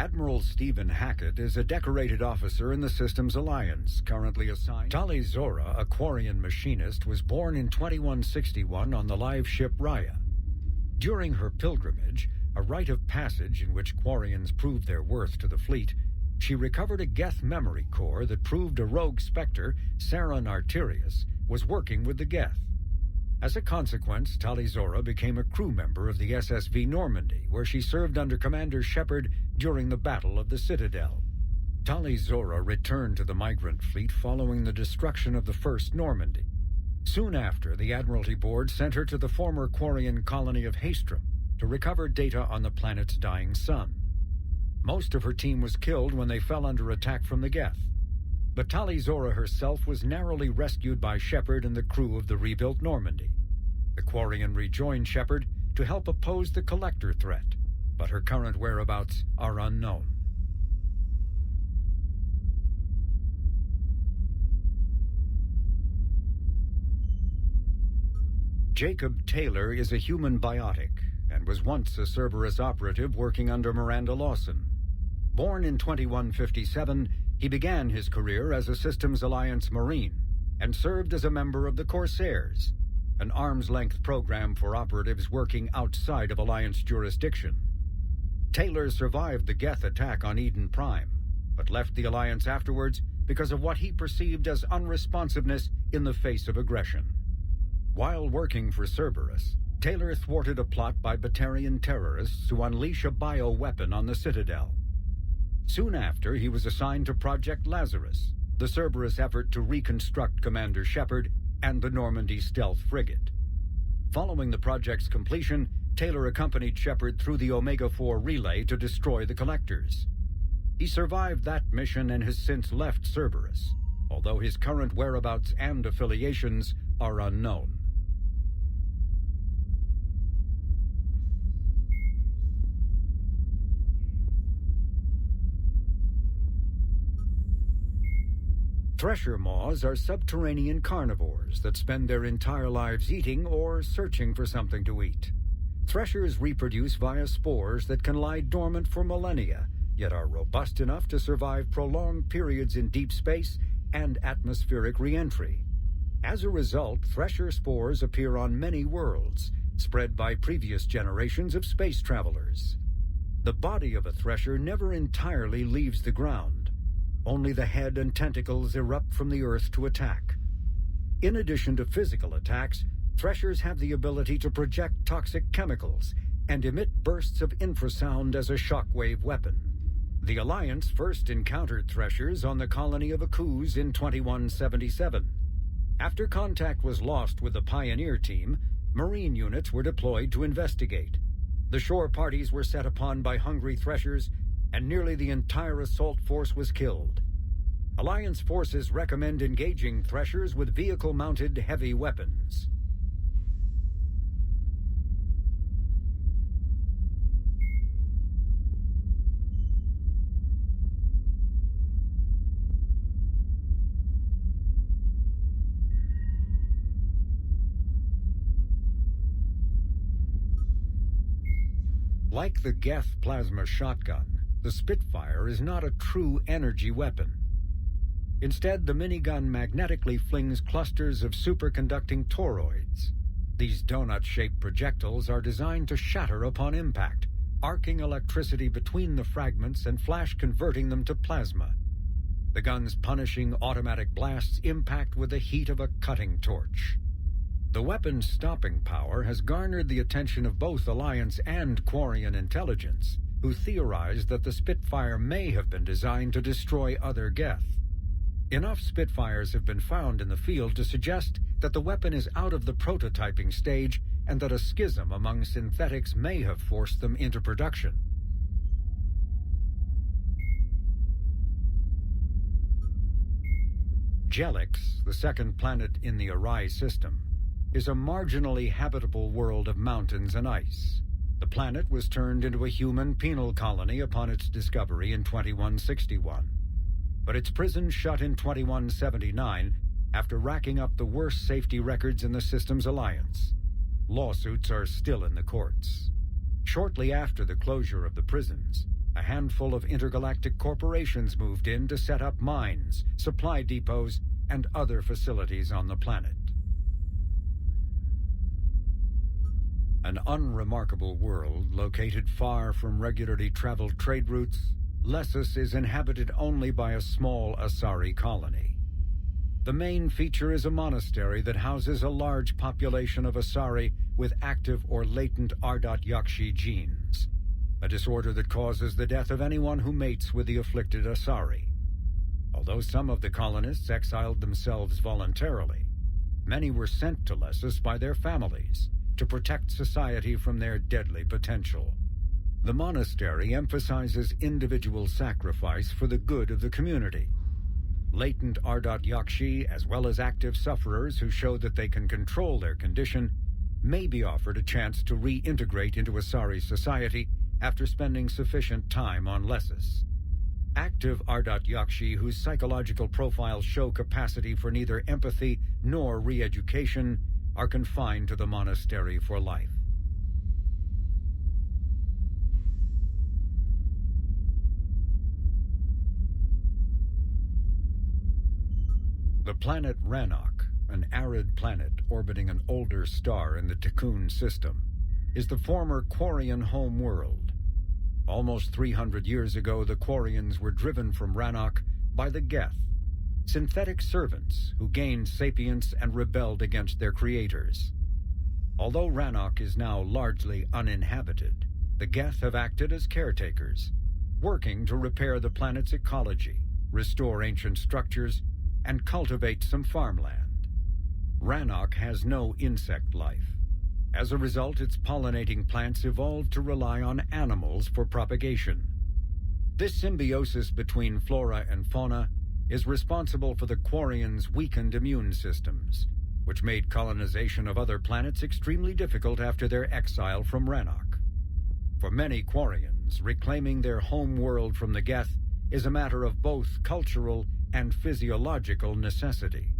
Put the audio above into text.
Admiral Stephen Hackett is a decorated officer in the Systems Alliance, currently assigned. Tali Zora, a Quarian machinist, was born in 2161 on the live ship Raya. During her pilgrimage, a rite of passage in which Quarians proved their worth to the fleet, she recovered a Geth memory core that proved a rogue Spectre, Saron Arterius, was working with the Geth. As a consequence, Tali Zora became a crew member of the SSV Normandy, where she served under Commander Shepard during the Battle of the Citadel. Tali Zora returned to the migrant fleet following the destruction of the First Normandy. Soon after, the Admiralty Board sent her to the former Quarian colony of Haestrom to recover data on the planet's dying sun. Most of her team was killed when they fell under attack from the Geth. But Tali Zora herself was narrowly rescued by Shepard and the crew of the rebuilt Normandy. The Quarian rejoined Shepard to help oppose the Collector threat, but her current whereabouts are unknown. Jacob Taylor is a human biotic and was once a Cerberus operative working under Miranda Lawson. Born in 2157, he began his career as a Systems Alliance Marine and served as a member of the Corsairs, an arm's-length program for operatives working outside of Alliance jurisdiction. Taylor survived the Geth attack on Eden Prime, but left the Alliance afterwards because of what he perceived as unresponsiveness in the face of aggression. While working for Cerberus, Taylor thwarted a plot by Batarian terrorists to unleash a bioweapon on the Citadel. Soon after, he was assigned to Project Lazarus, the Cerberus effort to reconstruct Commander Shepard and the Normandy stealth frigate. Following the project's completion, Taylor accompanied Shepard through the Omega-4 relay to destroy the Collectors. He survived that mission and has since left Cerberus, although his current whereabouts and affiliations are unknown. Thresher maws are subterranean carnivores that spend their entire lives eating or searching for something to eat. Threshers reproduce via spores that can lie dormant for millennia, yet are robust enough to survive prolonged periods in deep space and atmospheric re-entry. As a result, thresher spores appear on many worlds, spread by previous generations of space travelers. The body of a thresher never entirely leaves the ground. Only the head and tentacles erupt from the earth to attack. In addition to physical attacks, threshers have the ability to project toxic chemicals and emit bursts of infrasound as a shockwave weapon. The Alliance first encountered threshers on the colony of Akuz in 2177. After contact was lost with the Pioneer team, Marine units were deployed to investigate. The shore parties were set upon by hungry threshers, and nearly the entire assault force was killed. Alliance forces recommend engaging threshers with vehicle-mounted heavy weapons. Like the Geth plasma shotgun, the Spitfire is not a true energy weapon. Instead, the minigun magnetically flings clusters of superconducting toroids. These donut-shaped projectiles are designed to shatter upon impact, arcing electricity between the fragments and flash-converting them to plasma. The gun's punishing automatic blasts impact with the heat of a cutting torch. The weapon's stopping power has garnered the attention of both Alliance and Quarian intelligence, who theorized that the Spitfire may have been designed to destroy other Geth. Enough Spitfires have been found in the field to suggest that the weapon is out of the prototyping stage and that a schism among synthetics may have forced them into production. Jelix, the second planet in the Arai system, is a marginally habitable world of mountains and ice. The planet was turned into a human penal colony upon its discovery in 2161. But its prison shut in 2179 after racking up the worst safety records in the Systems Alliance. Lawsuits are still in the courts. Shortly after the closure of the prisons, a handful of intergalactic corporations moved in to set up mines, supply depots, and other facilities on the planet. An unremarkable world located far from regularly traveled trade routes, Lessus is inhabited only by a small Asari colony. The main feature is a monastery that houses a large population of Asari with active or latent Ardot Yakshi genes, a disorder that causes the death of anyone who mates with the afflicted Asari. Although some of the colonists exiled themselves voluntarily, many were sent to Lessus by their families to protect society from their deadly potential. The monastery emphasizes individual sacrifice for the good of the community. Latent Ardot Yakshi, as well as active sufferers who show that they can control their condition, may be offered a chance to reintegrate into Asari society after spending sufficient time on Lessus. Active Ardot Yakshi whose psychological profiles show capacity for neither empathy nor re-education are confined to the monastery for life. The planet NORMOk, an arid planet orbiting an older star in the Tikkun system, is the former Quarian home world. Almost 300 years ago, the Quarians were driven from NORMOk by the Geth, synthetic servants who gained sapience and rebelled against their creators. Although NORMOk is now largely uninhabited, the Geth have acted as caretakers, working to repair the planet's ecology, restore ancient structures, and cultivate some farmland. NORMOk has no insect life. As a result, its pollinating plants evolved to rely on animals for propagation. This symbiosis between flora and fauna is responsible for the Quarians' weakened immune systems, which made colonization of other planets extremely difficult after their exile from NORMOk. For many Quarians, reclaiming their home world from the Geth is a matter of both cultural and physiological necessity.